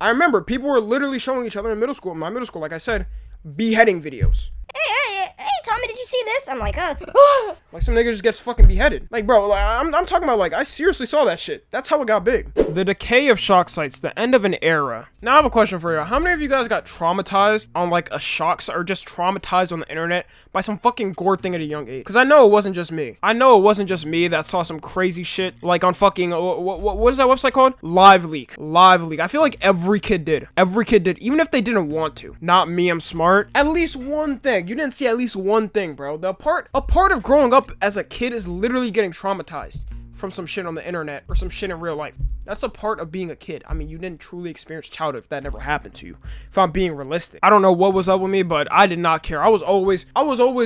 I remember people were literally showing each other in middle school, my middle school, like I said, beheading videos. Hey, Tommy, did you see this? I'm like, Like some nigga just gets fucking beheaded. Like, bro, like, I'm talking about, like, I seriously saw that shit. That's how it got big. The decay of shock sites, the end of an era. Now I have a question for you. How many of you guys got traumatized on, like, a shock site, or just traumatized on the internet by some fucking gore thing at a young age? Because I know it wasn't just me. I know it wasn't just me that saw some crazy shit, like, on fucking, what is that website called? Live Leak. Live Leak. I feel like every kid did. Every kid did, even if they didn't want to. Not me, I'm smart. At least one thing. You didn't see at least one thing, bro. A part of growing up as a kid is literally getting traumatized from some shit on the internet or some shit in real life. That's a part of being a kid. I mean, you didn't truly experience childhood if that never happened to you. If I'm being realistic, I don't know what was up with me, but I did not care. I was always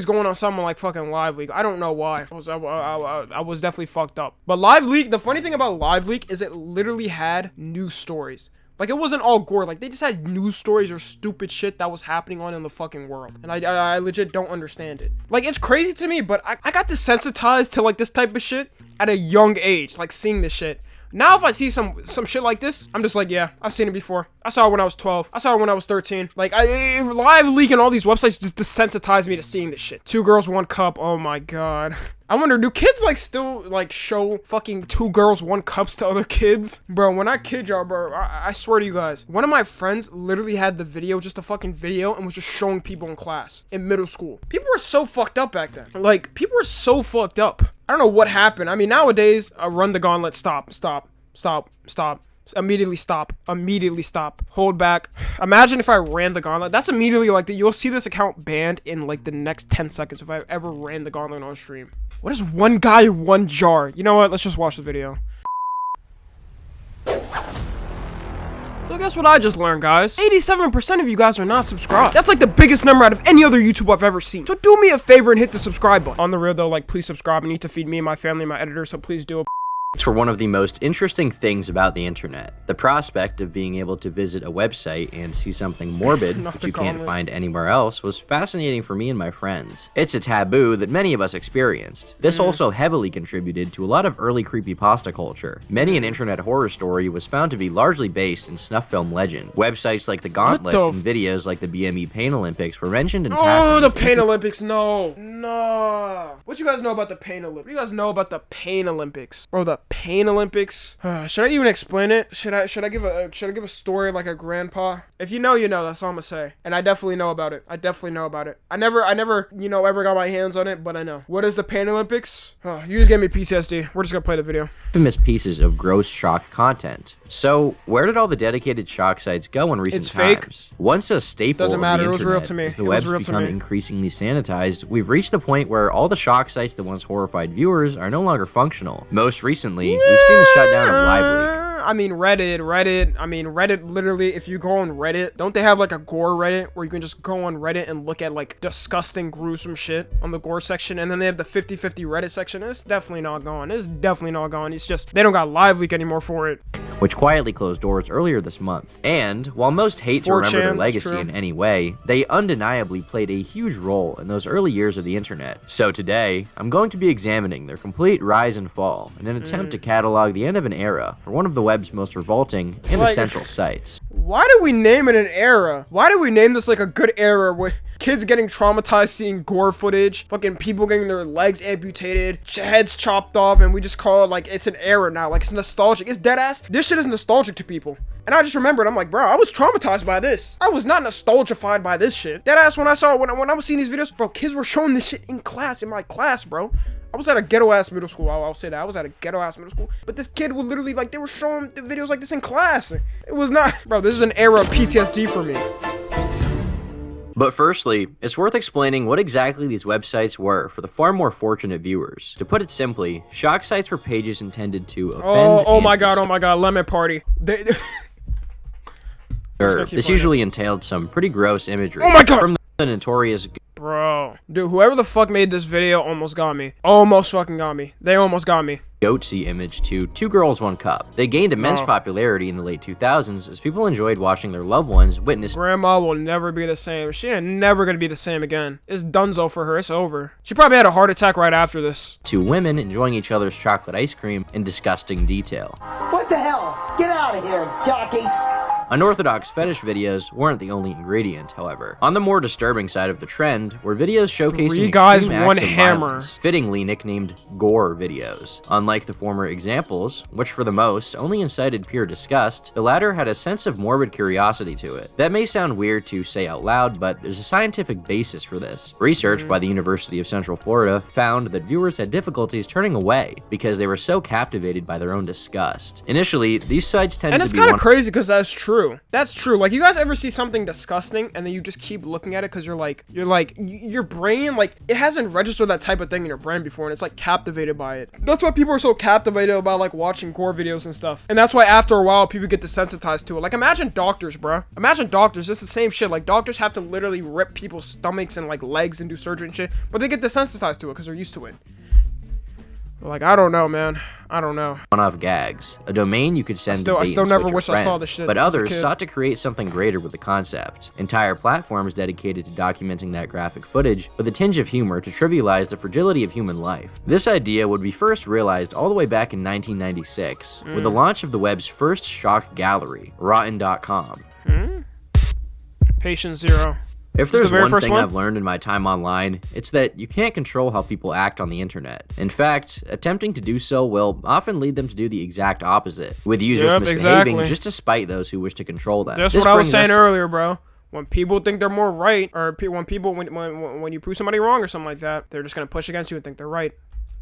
going on something like fucking Live Leak. I don't know why. I was definitely fucked up. But Live Leak, the funny thing about Live Leak is it literally had news stories. Like, it wasn't all gore. Like, they just had news stories or stupid shit that was happening on in the fucking world. And I legit don't understand it. Like, it's crazy to me, but I got desensitized to, like, this type of shit at a young age. Like, seeing this shit. Now, if I see some shit like this, I'm just like, yeah, I've seen it before. I saw it when I was 12. I saw it when I was 13. Like, Live Leak and all these websites just desensitized me to seeing this shit. 2 girls, 1 cup. Oh my god. I wonder, do kids, like, still, like, show fucking 2 girls, 1 cups to other kids? Bro, when I kid y'all, bro, I swear to you guys, one of my friends literally had the video, just a fucking video, and was just showing people in class, in middle school. People were so fucked up back then. Like, people were so fucked up. I don't know what happened. I mean, nowadays, run the gauntlet, stop, immediately stop, hold back. Imagine if I ran the gauntlet. That's immediately like you'll see this account banned in like the next 10 seconds if I ever ran the gauntlet on stream. What is 1 guy, 1 jar? You know what? Let's just watch the video. So guess what I just learned, guys? 87% of you guys are not subscribed. That's like the biggest number out of any other YouTube I've ever seen. So do me a favor and hit the subscribe button. On the real though, like, please subscribe. I need to feed me and my family and my editor, so please do it. For one of the most interesting things about the internet, the prospect of being able to visit a website and see something morbid that you can't find anywhere else was fascinating for me and my friends. It's a taboo that many of us experienced. This also heavily contributed to a lot of early creepypasta culture. Many an internet horror story was found to be largely based in snuff film legend. Websites like the Gauntlet and videos like the BME Pain Olympics were mentioned in passing. Oh, the Pain Olympics, no. What you guys know about the Pain Olympics? What do you guys know about the Pain Olympics? Bro, the Pain Olympics. Should I even explain it? Should I give a story like a grandpa? If you know, you know. That's all I'm gonna say. And I definitely know about it. I never, you know, ever got my hands on it, but I know. What is the Pain Olympics? You just gave me PTSD. We're just gonna play the video. Infamous pieces of gross shock content. So, where did all the dedicated shock sites go in recent times? Fake. Once a staple Doesn't matter. of the It was real internet, to me. as the web's become increasingly sanitized, we've reached the point where all the shock sites that once horrified viewers are no longer functional. Most recently, we've seen the shutdown of Live Leak. I mean, Reddit, literally, if you go on Reddit, don't they have like a gore Reddit where you can just go on Reddit and look at like disgusting, gruesome shit on the gore section, and then they have the 50-50 Reddit section. It's definitely not gone. It's just, they don't got Live Leak anymore for it. Which quietly closed doors earlier this month. And, while most hate to remember their legacy in any way, they undeniably played a huge role in those early years of the internet. So today, I'm going to be examining their complete rise and fall in an attempt to catalog the end of an era for one of the web's most revolting and essential sites. Why do we name it an era? Why do we name this like a good era with kids getting traumatized seeing gore footage, fucking people getting their legs amputated, heads chopped off, and we just call it like it's an era now, like it's nostalgic. It's dead ass. This shit is nostalgic to people. And I just remembered, I'm like, bro, I was traumatized by this. I was not nostalgified by this shit. Dead ass when I was seeing these videos, bro, kids were showing this shit in my class, bro. I was at a ghetto-ass middle school. I'll say that. I was at a ghetto-ass middle school. But this kid would literally, like, they were showing the videos like this in class. It was not... Bro, this is an era of PTSD for me. But firstly, it's worth explaining what exactly these websites were for the far more fortunate viewers. To put it simply, shock sites were pages intended to offend oh my god, Lemon Party. This usually entailed some pretty gross imagery. Oh my god! From the notorious... Bro. Dude, whoever the fuck made this video almost got me. Almost fucking got me. They almost got me. Goatsy image to 2 Girls, 1 Cup. They gained immense popularity in the late 2000s as people enjoyed watching their loved ones witness. Grandma will never be the same. She ain't never gonna be the same again. It's donezo for her. It's over. She probably had a heart attack right after this. 2 women enjoying each other's chocolate ice cream in disgusting detail. What the hell? Get out of here, jockey! Unorthodox fetish videos weren't the only ingredient, however. On the more disturbing side of the trend were videos showcasing Three guys, extreme one acts of hammer. violence, fittingly nicknamed gore videos. Unlike the former examples, which for the most only incited pure disgust, the latter had a sense of morbid curiosity to it. That may sound weird to say out loud, but there's a scientific basis for this. Research by the University of Central Florida found that viewers had difficulties turning away because they were so captivated by their own disgust. Initially, these sites tended And to it's be kind of crazy because that's true. That's true. Like, you guys ever see something disgusting and then you just keep looking at it because your brain, like, it hasn't registered that type of thing in your brain before, and it's like captivated by it. That's why people are so captivated about like watching gore videos and stuff. And that's why after a while people get desensitized to it. Like, imagine doctors, bro. Imagine doctors. It's the same shit. Like, doctors have to literally rip people's stomachs and like legs and do surgery and shit, but they get desensitized to it because they're used to it. Like, I don't know, man. I don't know. One-off gags, a domain you could send I still never wish friends, I saw this shit but as a others kid. sought to create something greater with the concept. Entire platforms dedicated to documenting that graphic footage with a tinge of humor to trivialize the fragility of human life. This idea would be first realized all the way back in 1996 with the launch of the web's first shock gallery, Rotten.com. Patient zero. If This is there's the very one first thing one? I've learned in my time online, it's that you can't control how people act on the internet. In fact, attempting to do so will often lead them to do the exact opposite, with users Yep, misbehaving exactly. just to spite those who wish to control them. That's This what I was brings us saying to- earlier, bro. When people think they're more right, or when you prove somebody wrong or something like that, they're just gonna push against you and think they're right.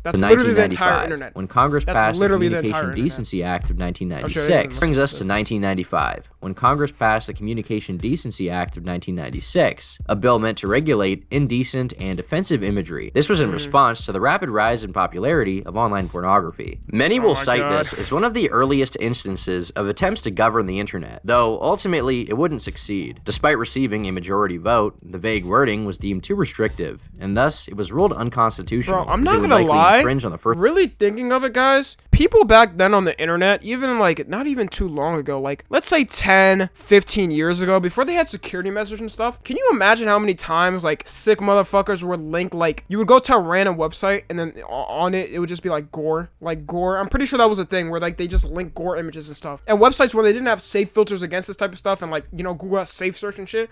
That's In literally the entire 1995, internet. when Congress That's passed the literally the Communication entire internet. Decency Act of Okay, 1996, yeah, brings us to 1995, when Congress passed the Communication Decency Act of 1996, a bill meant to regulate indecent and offensive imagery. This was in response to the rapid rise in popularity of online pornography. Many will my cite God. this as one of the earliest instances of attempts to govern the internet, though ultimately it wouldn't succeed. Despite receiving a majority vote, the vague wording was deemed too restrictive, and thus it was ruled unconstitutional. Bro, I'm as not it would gonna likely lie. infringe on the first Really thinking of it, guys, people back then on the internet, even like not even too long ago, like let's say 10, 15 years ago, before they had security measures and stuff, can you imagine how many times like sick motherfuckers would link, like you would go to a random website and then on it would just be like gore. I'm pretty sure that was a thing where like they just link gore images and stuff. And websites where they didn't have safe filters against this type of stuff, and like, you know, Google has safe search and shit,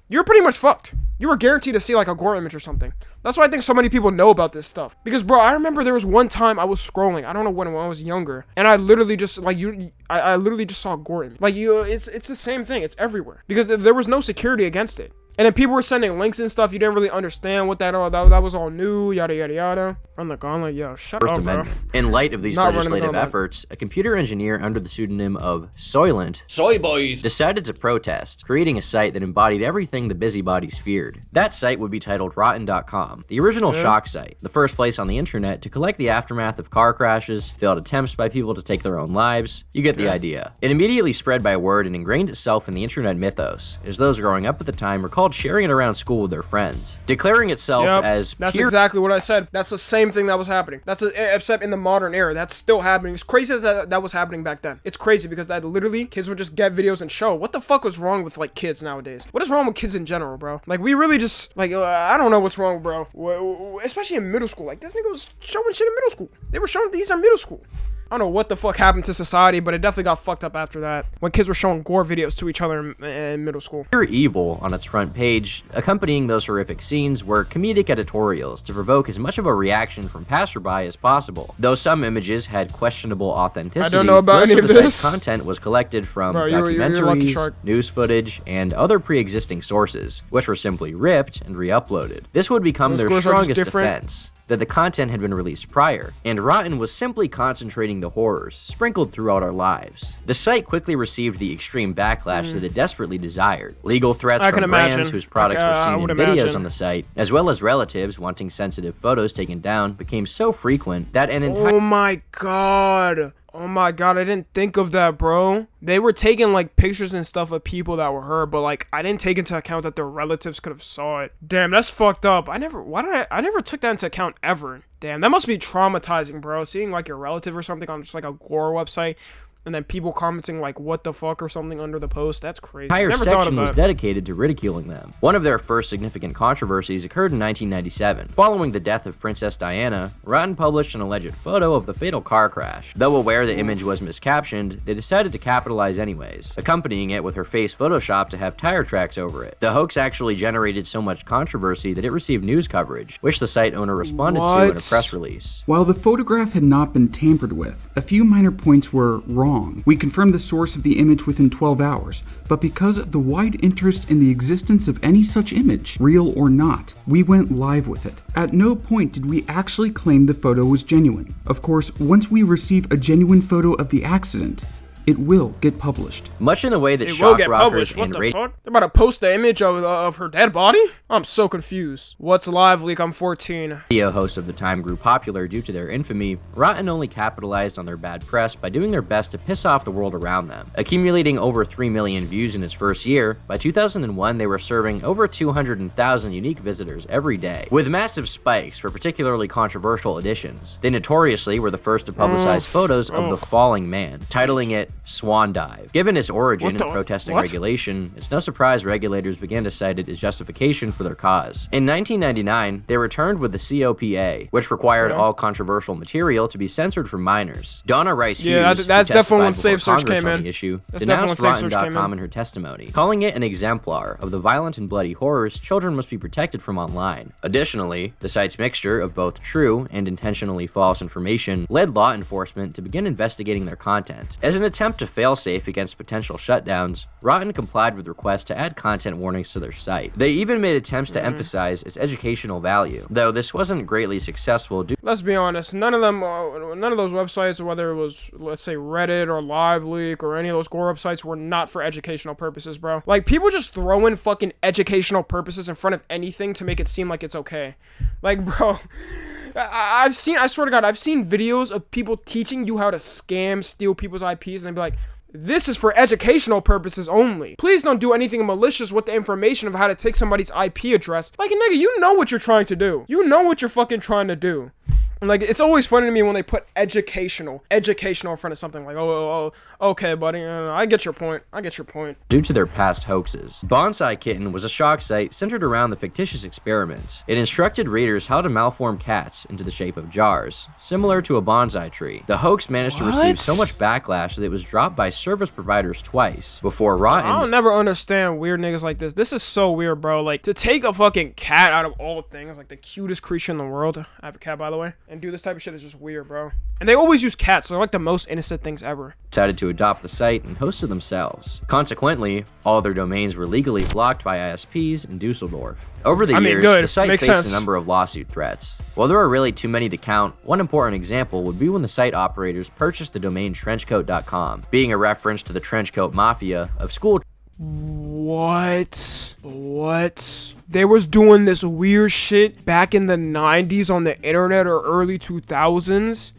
you're pretty much fucked. You were guaranteed to see like a gore image or something. That's why I think so many people know about this stuff. Because, bro, I remember there was one time I was scrolling. I don't know when I was younger, and I literally just like I literally just saw a gore image. Like it's the same thing. It's everywhere because there was no security against it. And then people were sending links and stuff. You didn't really understand what that was all new. Yada yada yada. Run the gauntlet, yo. Shut First up, bro. Amendment. In light of these Not running the legislative gauntlet. efforts, a computer engineer under the pseudonym of Soylent Soy boys. decided to protest, creating a site that embodied everything the busybodies feared. That site would be titled Rotten.com, the original shock site, the first place on the internet to collect the aftermath of car crashes, failed attempts by people to take their own lives. You get the idea. It immediately spread by word and ingrained itself in the internet mythos, as those growing up at the time recalled sharing it around school with their friends, declaring itself Yep, as that's pure exactly what I said. That's the same thing that was happening. Except in the modern era, that's still happening. It's crazy that was happening back then. It's crazy because that literally kids would just get videos and show. What the fuck was wrong with like kids nowadays? What is wrong with kids in general, bro? Like, we really just like I don't know what's wrong, bro. Especially in middle school. Like, this nigga was showing shit in middle school. They were showing these in middle school. I don't know what the fuck happened to society, but it definitely got fucked up after that. When kids were showing gore videos to each other in middle school. Pure evil on its front page. Accompanying those horrific scenes were comedic editorials to provoke as much of a reaction from passerby as possible. Though some images had questionable authenticity, I don't know about most any of of the this. site's content was collected from Bro, you're lucky, documentaries, Shark. news footage, and other pre-existing sources, which were simply ripped and re-uploaded. This would become Those their scores are just strongest different. defense, that the content had been released prior, and Rotten was simply concentrating the horrors sprinkled throughout our lives. The site quickly received the extreme backlash that it desperately desired. Legal threats I from can brands imagine. whose products Like, were I seen in would videos imagine. on the site, as well as relatives wanting sensitive photos taken down, became so frequent that an entire Oh my god. Oh my god, I didn't think of that, bro. They were taking like pictures and stuff of people that were hurt, but like I didn't take into account that their relatives could have saw it. Damn, that's fucked up. I never took that into account ever. Damn, that must be traumatizing, bro. Seeing like your relative or something on just like a gore website. and then people commenting like what the fuck or something under the post. That's crazy. Entire Never thought section of was that. dedicated to ridiculing them. One of their first significant controversies occurred in 1997. Following the death of Princess Diana, Rotten published an alleged photo of the fatal car crash. Though aware the image was miscaptioned, they decided to capitalize anyways, accompanying it with her face photoshopped to have tire tracks over it. The hoax actually generated so much controversy that it received news coverage, which the site owner responded to in a press release. While the photograph had not been tampered with, a few minor points were wrong. We confirmed the source of the image within 12 hours, but because of the wide interest in the existence of any such image, real or not, we went live with it. At no point did we actually claim the photo was genuine. Of course, once we receive a genuine photo of the accident, it will get published. Much in the way that It will shock get rockers published. What and the radio fuck? They're about to post the image of her dead body? I'm so confused. What's live leak? I'm 14. hosts of the time grew popular due to their infamy, Rotten only capitalized on their bad press by doing their best to piss off the world around them. Accumulating over 3 million views in its first year, by 2001 they were serving over 200,000 unique visitors every day, with massive spikes for particularly controversial editions. They notoriously were the first to publicize photos of the falling man, titling it Swan Dive. Given its origin in protesting regulation, it's no surprise regulators began to cite it as justification for their cause. In 1999, they returned with the COPA, which required all controversial material to be censored for minors. Donna Rice Hughes, that's who definitely when testified Safe before Search Congress came on in. the issue, That's denounced definitely when Safe Search Rotten.com came in her testimony, calling it an exemplar of the violent and bloody horrors children must be protected from online. Additionally, the site's mixture of both true and intentionally false information led law enforcement to begin investigating their content. As an attempt to fail-safe against potential shutdowns, Rotten complied with requests to add content warnings to their site. They even made attempts to emphasize its educational value, though this wasn't greatly successful due. Let's be honest, none of those websites, whether it was, let's say, Reddit or LiveLeak or any of those gore websites, were not for educational purposes, bro. Like, people just throw in fucking educational purposes in front of anything to make it seem like it's okay. Like, bro, I swear to God, I've seen videos of people teaching you how to scam, steal people's IPs, and they'd be like, this is for educational purposes only. Please don't do anything malicious with the information of how to take somebody's IP address. Like, nigga, you know what you're trying to do. You know what you're fucking trying to do. Like, it's always funny to me when they put educational in front of something. Like, oh, okay, buddy, I get your point. Due to their past hoaxes. Bonsai Kitten was a shock site centered around the fictitious experiment. It instructed readers how to malform cats into the shape of jars, similar to a bonsai tree. The hoax managed to receive so much backlash that it was dropped by service providers twice, before Rotten... I'll never understand weird niggas like this. This is so weird, bro. Like, to take a fucking cat out of all things, like the cutest creature in the world. I have a cat, by the way. And do this type of shit is just weird, bro. And they always use cats. They're like the most innocent things ever. Decided to adopt the site and host it themselves. Consequently, all their domains were legally blocked by ISPs in Dusseldorf. Over the years, the site faced a number of lawsuit threats. While there are really too many to count, one important example would be when the site operators purchased the domain trenchcoat.com, being a reference to the trenchcoat mafia of school. What? They was doing this weird shit back in the 90s on the internet or early 2000s.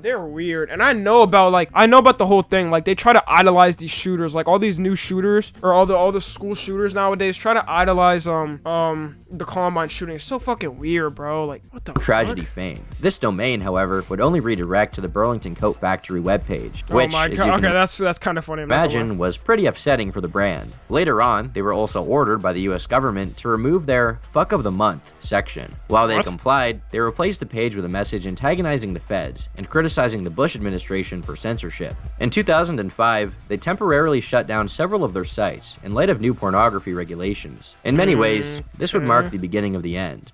They're weird. And I know about the whole thing. Like, they try to idolize these shooters. Like, all these new shooters or all the school shooters nowadays try to idolize the Columbine shooting. It's so fucking weird, bro. Like, what the tragedy fuck? fame. This domain, however, would only redirect to the Burlington Coat Factory webpage, which, oh my God. Okay, that's kind of funny. Imagine was pretty upsetting for the brand. Later on, they were also ordered by the US government to remove their Fuck of the Month section. While they complied, they replaced the page with a message antagonizing the feds and criticizing the Bush administration for censorship. In 2005, they temporarily shut down several of their sites in light of new pornography regulations. In many ways, this would mark the beginning of the end.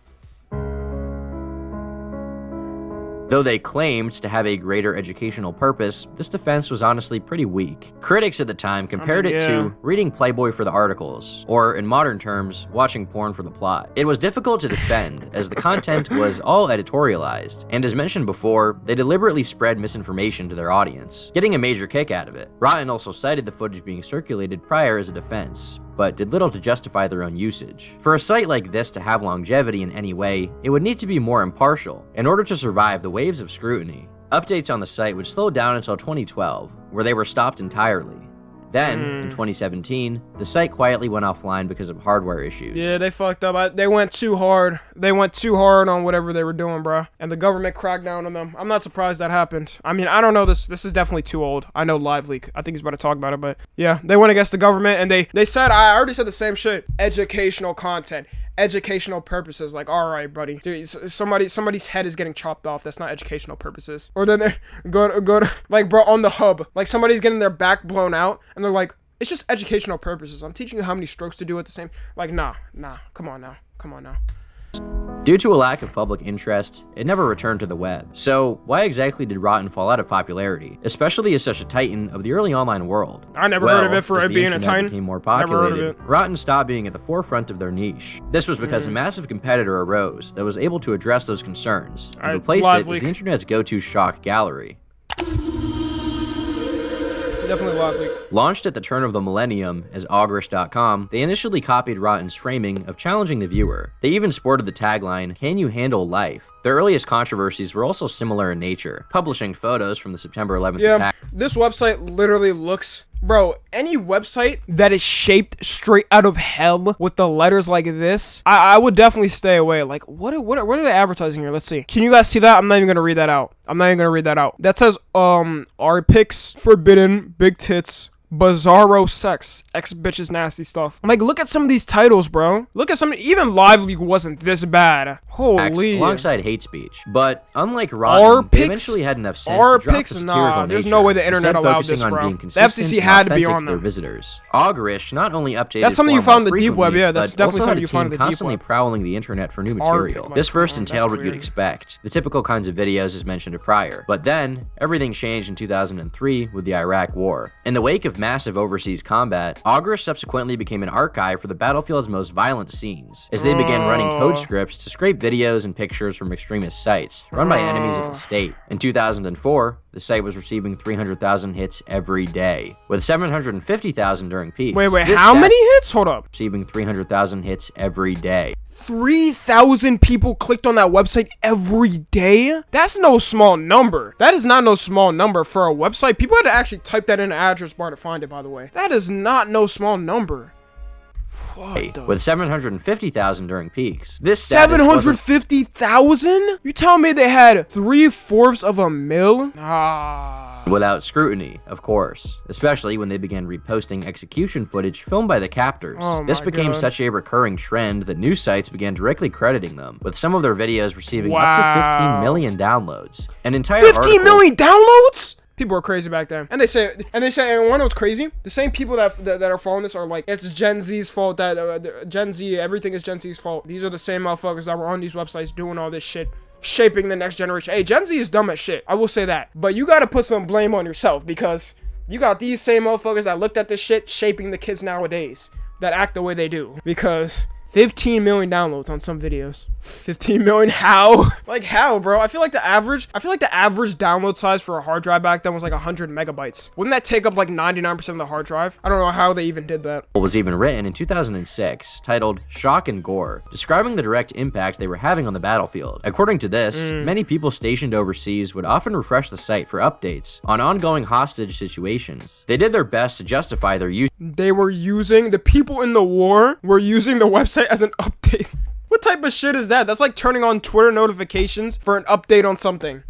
Though they claimed to have a greater educational purpose, this defense was honestly pretty weak. Critics at the time compared it to reading Playboy for the articles, or in modern terms, watching porn for the plot. It was difficult to defend, as the content was all editorialized, and as mentioned before, they deliberately spread misinformation to their audience, getting a major kick out of it. Rotten also cited the footage being circulated prior as a defense, but did little to justify their own usage. For a site like this to have longevity in any way, it would need to be more impartial in order to survive the waves of scrutiny. Updates on the site would slow down until 2012, where they were stopped entirely. Then, in 2017, the site quietly went offline because of hardware issues. Yeah, they fucked up. They went too hard. They went too hard on whatever they were doing, bro. And the government cracked down on them. I'm not surprised that happened. I mean, I don't know this. This is definitely too old. I know Live Leak. I think he's about to talk about it, but yeah, they went against the government and they said, I already said the same shit. Educational content. Educational purposes. Like, all right, buddy. Dude, somebody's head is getting chopped off. That's not educational purposes. Or then they go to, like, bro, on the hub. Like, somebody's getting their back blown out and they're like, it's just educational purposes. I'm teaching you how many strokes to do at the same. Like, nah. Come on now. Due to a lack of public interest, it never returned to the web. So, why exactly did Rotten fall out of popularity, especially as such a titan of the early online world? I never heard of it for it being a titan. Became more populated, Rotten stopped being at the forefront of their niche. This was because a massive competitor arose that was able to address those concerns and replace it as the internet's go-to shock gallery. Definitely Live Leak. Launched at the turn of the millennium as augrish.com, they initially copied Rotten's framing of challenging the viewer. They even sported the tagline, "Can you handle life?" Their earliest controversies were also similar in nature, publishing photos from the September 11th attack. This website literally looks... Bro, any website that is shaped straight out of hell with the letters like this, I would definitely stay away. Like, what are they advertising here? Let's see. Can you guys see that? I'm not even gonna read that out. That says, our pics, forbidden, big tits, bizarro sex, ex-bitches nasty stuff. Like, look at some of these titles, bro. Look at some, even Live Leak wasn't this bad. Holy. Alongside hate speech. But unlike Rotten, they eventually had enough sense to drop the satirical nature. There's no way the internet allowed this, bro. The FCC had to be on their visitors. Augrish not only updated that's something you found in the deep web, yeah. That's definitely something you found in the deep web. Constantly prowling the internet for new material. This first entailed what you'd expect, the typical kinds of videos as mentioned prior. But then, everything changed in 2003 with the Iraq War. In the wake of massive overseas combat, Augrish subsequently became an archive for the battlefield's most violent scenes, as they began running code scripts to scrape videos and pictures from extremist sites run by enemies of the state. In 2004, the site was receiving 300,000 hits every day, with 750,000 during peaks. Wait, how many hits? Hold up. Receiving 300,000 hits every day. 3,000 people clicked on that website every day? That's no small number. That is not no small number for a website. People had to actually type that in the address bar to find it, by the way. That is not no small number. With 750,000 during peaks. This 750,000? You tell me they had 3/4 of a mil? Without scrutiny, of course, especially when they began reposting execution footage filmed by the captors. This became such a recurring trend that news sites began directly crediting them, with some of their videos receiving up to 15 million downloads. An entire 15 million downloads? People were crazy back then, and they say, and one what's crazy? The same people that are following this are like, it's Gen Z's fault that Gen Z, everything is Gen Z's fault. These are the same motherfuckers that were on these websites doing all this shit, shaping the next generation. Hey, Gen Z is dumb as shit. I will say that, but you gotta put some blame on yourself because you got these same motherfuckers that looked at this shit, shaping the kids nowadays that act the way they do. Because 15 million downloads on some videos. 15 million, how? Like, how, bro? I feel like the average download size for a hard drive back then was like 100 megabytes. Wouldn't that take up like 99% of the hard drive? I don't know how they even did that. It was even written in 2006, titled Shock and Gore, describing the direct impact they were having on the battlefield. According to this, many people stationed overseas would often refresh the site for updates on ongoing hostage situations. They did their best to justify their use. The people in the war were using the website as an update. What type of shit is that? That's like turning on Twitter notifications for an update on something.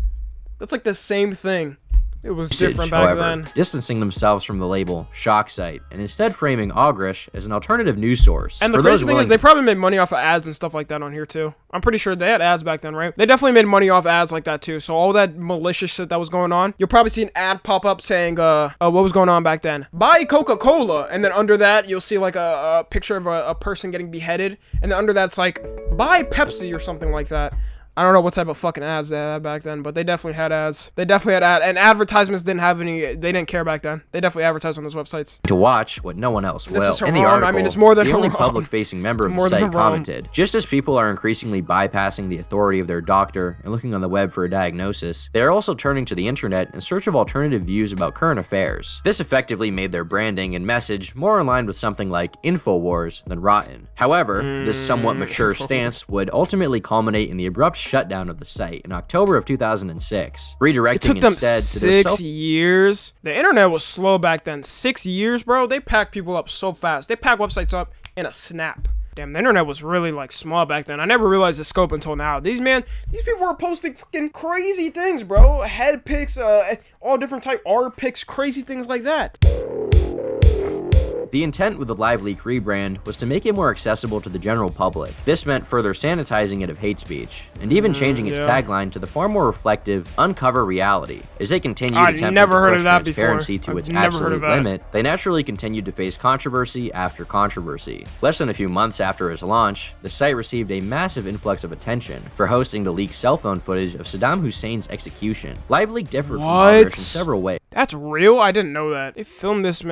That's like the same thing. It was different back then. Distancing themselves from the label shock site and instead framing Augrish as an alternative news source. And the crazy thing is they probably made money off of ads and stuff like that on here too. I'm pretty sure they had ads back then, right? They definitely made money off ads like that too. So all that malicious shit that was going on, you'll probably see an ad pop up saying, what was going on back then? Buy Coca-Cola. And then under that, you'll see like a picture of a person getting beheaded. And then under that's like, buy Pepsi or something like that. I don't know what type of fucking ads they had back then, but they definitely had ads. They definitely had ads, and advertisements didn't have any, they didn't care back then. They definitely advertised on those websites. To watch what no one else will. In the article, I mean, it's more than the only public-facing member of the site commented, just as people are increasingly bypassing the authority of their doctor and looking on the web for a diagnosis, they are also turning to the internet in search of alternative views about current affairs. This effectively made their branding and message more in line with something like InfoWars than Rotten. However, this somewhat mature stance would ultimately culminate in the abrupt shutdown of the site in October of 2006, redirecting It took them instead to their 6 years. The internet was slow back then. 6 years, bro. They packed people up so fast. They pack websites up in a snap. Damn, the internet was really like small back then. I never realized the scope until now. These people were posting fucking crazy things, bro. Head pics, all different type art pics, crazy things like that. The intent with the LiveLeak rebrand was to make it more accessible to the general public. This meant further sanitizing it of hate speech, and even changing its tagline to the far more reflective, uncover reality. As they continued attempting to push transparency to its absolute limit, they naturally continued to face controversy after controversy. Less than a few months after its launch, the site received a massive influx of attention for hosting the leaked cell phone footage of Saddam Hussein's execution. LiveLeak differed from others in several ways. That's real? I didn't know that. They filmed this.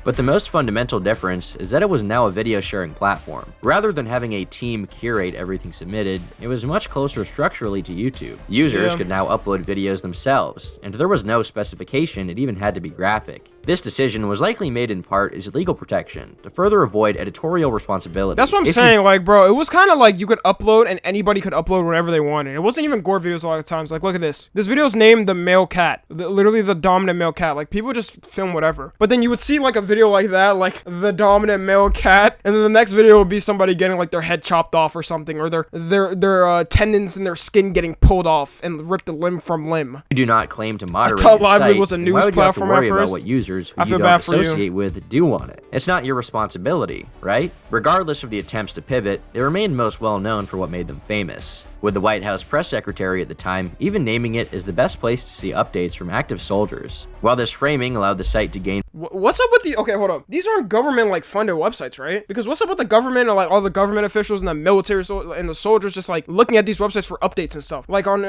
But the most fundamental difference is that it was now a video sharing platform. Rather than having a team curate everything submitted, it was much closer structurally to YouTube. Users could now upload videos themselves, and there was no specification it even had to be graphic. This decision was likely made in part as legal protection, to further avoid editorial responsibility. That's what I'm saying, like, bro, it was kind of like you could upload and anybody could upload whatever they wanted. It wasn't even gore videos a lot of times. Like, look at this. This video's named The Male Cat. Literally the dominant male cat. Like, people just film whatever. But then you would see, like, a video like that, like, the dominant male cat, and then the next video would be somebody getting, like, their head chopped off or something, or their tendons in their skin getting pulled off and ripped a limb from limb. You do not claim to moderate I thought your LiveLeak site, was a news why would platform you have to at worry first? about what users who I you feel don't bad for you. associate with do on it? It's not your responsibility, right? Regardless of the attempts to pivot, they remained most well known for what made them famous, with the White House press secretary at the time even naming it as the best place to see updates from active soldiers. While this framing allowed the site to gain What's up with the... Okay, hold on. These aren't government, like, funded websites, right? Because what's up with the government and, like, all the government officials and the military and the soldiers just, like, looking at these websites for updates and stuff? Like, on,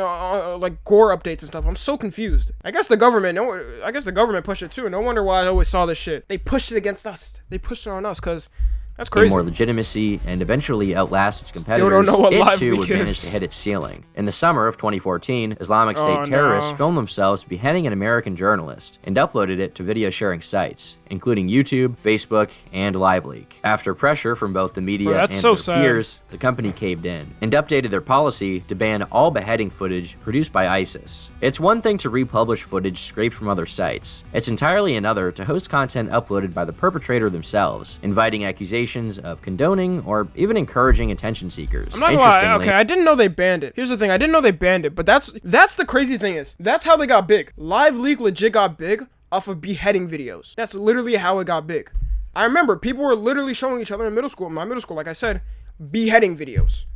like, gore updates and stuff. I'm so confused. I guess the government pushed it, too. No wonder why I always saw this shit. They pushed it against us. They pushed it on us, because... That's crazy. More legitimacy and eventually outlast its competitors. Still don't know what it too LiveLeak would is. manage to hit its ceiling. In the summer of 2014, Islamic State terrorists filmed themselves beheading an American journalist and uploaded it to video sharing sites, including YouTube, Facebook, and LiveLeak. After pressure from both the media and their peers, the company caved in and updated their policy to ban all beheading footage produced by ISIS. It's one thing to republish footage scraped from other sites. It's entirely another to host content uploaded by the perpetrator themselves, inviting accusations of condoning or even encouraging attention seekers. I'm not gonna lie, okay, I didn't know they banned it. Here's the thing, I didn't know they banned it, but that's the crazy thing is, that's how they got big. LiveLeak legit got big off of beheading videos. That's literally how it got big. I remember people were literally showing each other in my middle school, like I said, beheading videos.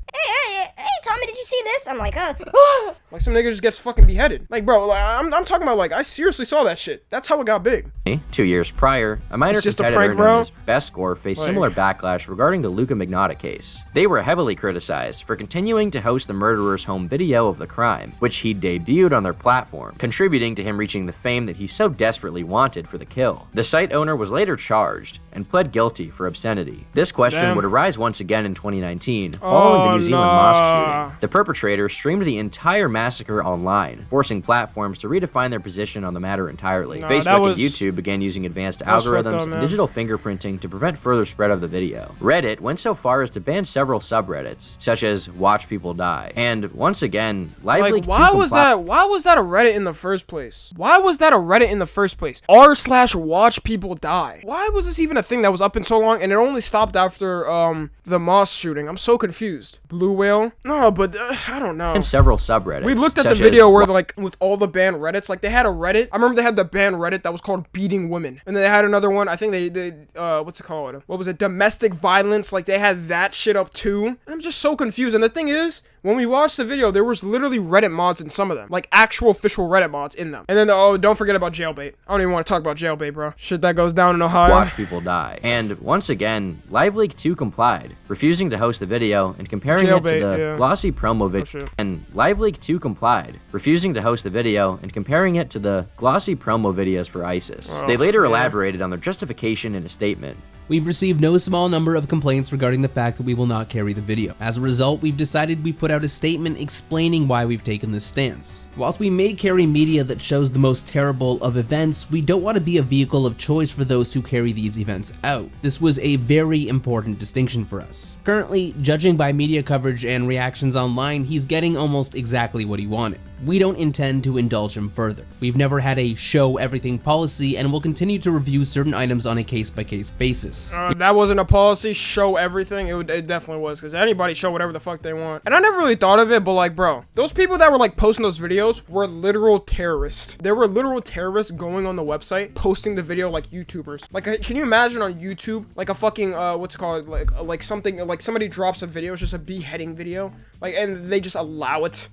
Hey, Tommy, did you see this? I'm like, Like some nigga just gets fucking beheaded. Like, bro, like, I'm talking about, like, I seriously saw that shit. That's how it got big. 2 years prior, a minor competitor known as Best Score faced similar backlash regarding the Luka Magnotta case. They were heavily criticized for continuing to host the murderer's home video of the crime, which he debuted on their platform, contributing to him reaching the fame that he so desperately wanted for the kill. The site owner was later charged and pled guilty for obscenity. This question would arise once again in 2019, following the New Zealand mosque shooting. The perpetrator streamed the entire massacre online, forcing platforms to redefine their position on the matter entirely. Facebook and YouTube began using advanced algorithms and digital fingerprinting to prevent further spread of the video. Reddit went so far as to ban several subreddits, such as Watch People Die. And once again, LiveLeak why was that a Reddit in the first place? Why was that a Reddit in the first place? r/Watch People Die. Why was this even a thing that was up in so long and it only stopped after the mosque shooting? I'm so confused. Blue Whale? No, but I don't know. And several subreddits. We looked at the video where, like, with all the banned Reddits, like, they had a Reddit. I remember they had the banned Reddit that was called Beating Women. And then they had another one, I think they what's it called? What was it? Domestic Violence. Like, they had that shit up too. And I'm just so confused. And the thing is, when we watched the video, there was literally Reddit mods in some of them. Like, actual official Reddit mods in them. And then, don't forget about jailbait. I don't even want to talk about jailbait, bro. Shit that goes down in Ohio. Watch People Die. And once again, LiveLeak 2 complied, refusing to host the video and comparing it to the glossy promo video. And LiveLeak 2 complied, refusing to host the video and comparing it to the glossy promo videos for ISIS. They later elaborated on their justification in a statement. We've received no small number of complaints regarding the fact that we will not carry the video. As a result, we've decided we put out a statement explaining why we've taken this stance. Whilst we may carry media that shows the most terrible of events, we don't want to be a vehicle of choice for those who carry these events out. This was a very important distinction for us. Currently, judging by media coverage and reactions online, he's getting almost exactly what he wanted. We don't intend to indulge him further. We've never had a show everything policy and will continue to review certain items on a case-by-case basis. That wasn't a policy, show everything. It definitely was, because anybody show whatever the fuck they want. And I never really thought of it, but like, bro, those people that were like posting those videos were literal terrorists. They were literal terrorists going on the website, posting the video like YouTubers. Like, can you imagine on YouTube, like a fucking, what's it called? Like something, like somebody drops a video, it's just a beheading video, like, and they just allow it.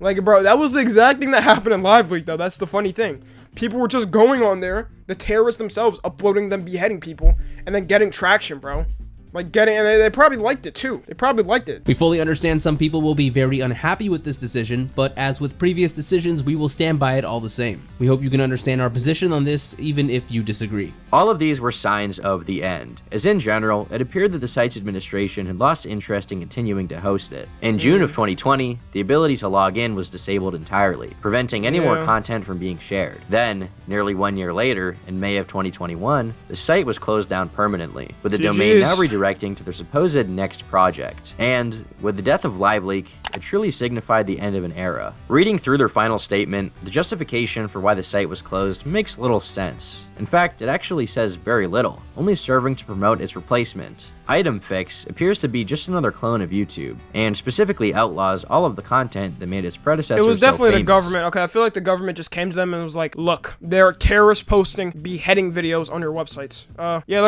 Like, bro, that was the exact thing that happened in Live Leak, though. That's the funny thing. People were just going on there, the terrorists themselves, uploading them beheading people, and then getting traction, bro. Like, and they probably liked it, too. They probably liked it. We fully understand some people will be very unhappy with this decision, but as with previous decisions, we will stand by it all the same. We hope you can understand our position on this, even if you disagree. All of these were signs of the end, as in general, it appeared that the site's administration had lost interest in continuing to host it. In June of 2020, the ability to log in was disabled entirely, preventing any more content from being shared. Then, nearly 1 year later, in May of 2021, the site was closed down permanently, with the domain now redirecting to their supposed next project. And with the death of LiveLeak, it truly signified the end of an era. Reading through their final statement, the justification for why the site was closed makes little sense. In fact, it actually says very little, only serving to promote its replacement. Item Fix appears to be just another clone of YouTube, and specifically outlaws all of the content that made its predecessor so famous. It was definitely the government. Okay, I feel like the government just came to them and was like, look, there are terrorists posting beheading videos on your websites. Yeah,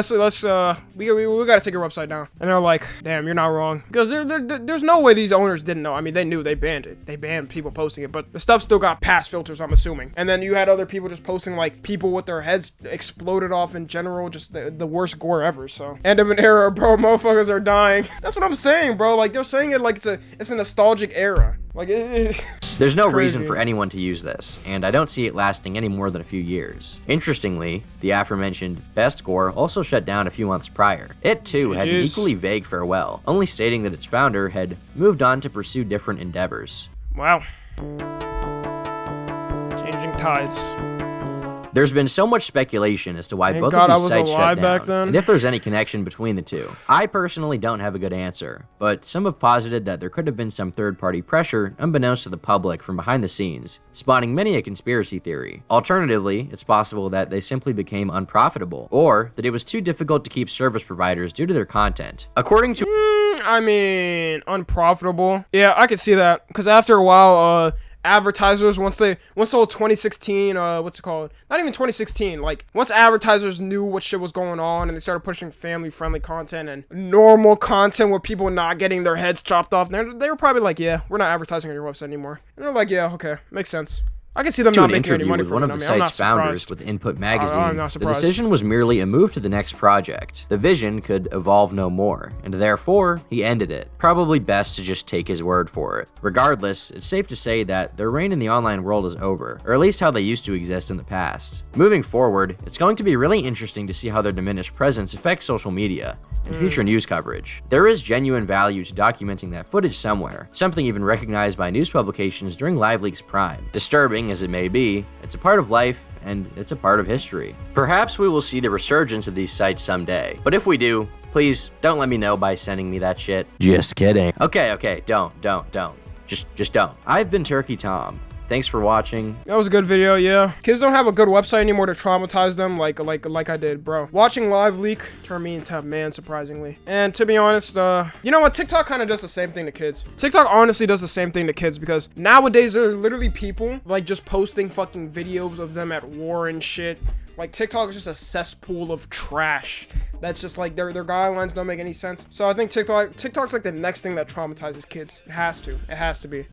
we gotta take your website down. And they're like, damn, you're not wrong. Because there's no way these owners didn't know. I mean, they knew, they banned it. They banned people posting it, but the stuff still got pass filters, I'm assuming. And then you had other people just posting like people with their heads exploded off in general, just the worst gore ever, so. End of an era, bro. Motherfuckers are dying. That's what I'm saying, bro. Like, they're saying it like it's a nostalgic era. Like, there's no reason for anyone to use this, and I don't see it lasting any more than a few years. Interestingly, the aforementioned Best Gore also shut down a few months prior. It too had an equally vague farewell, only stating that its founder had moved on to pursue different endeavors. Wow. Changing tides. There's been so much speculation as to why both of these sites shut down, and if there's any connection between the two. I personally don't have a good answer, but some have posited that there could have been some third-party pressure, unbeknownst to the public from behind the scenes, spawning many a conspiracy theory. Alternatively, it's possible that they simply became unprofitable, or that it was too difficult to keep service providers due to their content. According to I mean, unprofitable. Yeah, I could see that, because after a while, advertisers, once the whole 2016, what's it called? Not even 2016, like, once advertisers knew what shit was going on and they started pushing family-friendly content and normal content with people not getting their heads chopped off, they were probably like, yeah, we're not advertising on your website anymore. And they're like, yeah, okay, makes sense. I can see them not making any money from it. One of the site's founders with Input Magazine, I'm not surprised. The decision was merely a move to the next project. The vision could evolve no more, and therefore, he ended it. Probably best to just take his word for it. Regardless, it's safe to say that their reign in the online world is over, or at least how they used to exist in the past. Moving forward, it's going to be really interesting to see how their diminished presence affects social media and future news coverage. There is genuine value to documenting that footage somewhere, something even recognized by news publications during LiveLeak's prime. Disturbing as it may be, it's a part of life and it's a part of history. Perhaps we will see the resurgence of these sites someday, but if we do, please don't let me know by sending me that shit. Just kidding. Okay, don't. Just don't. I've been Turkey Tom. Thanks for watching. That was a good video, yeah. Kids don't have a good website anymore to traumatize them like I did, bro. Watching Live Leak turned me into a man, surprisingly. And to be honest, you know what? TikTok kind of does the same thing to kids. TikTok honestly does the same thing to kids because nowadays there are literally people like just posting fucking videos of them at war and shit. Like, TikTok is just a cesspool of trash. That's just like, their guidelines don't make any sense. So I think TikTok's like the next thing that traumatizes kids. It has to be.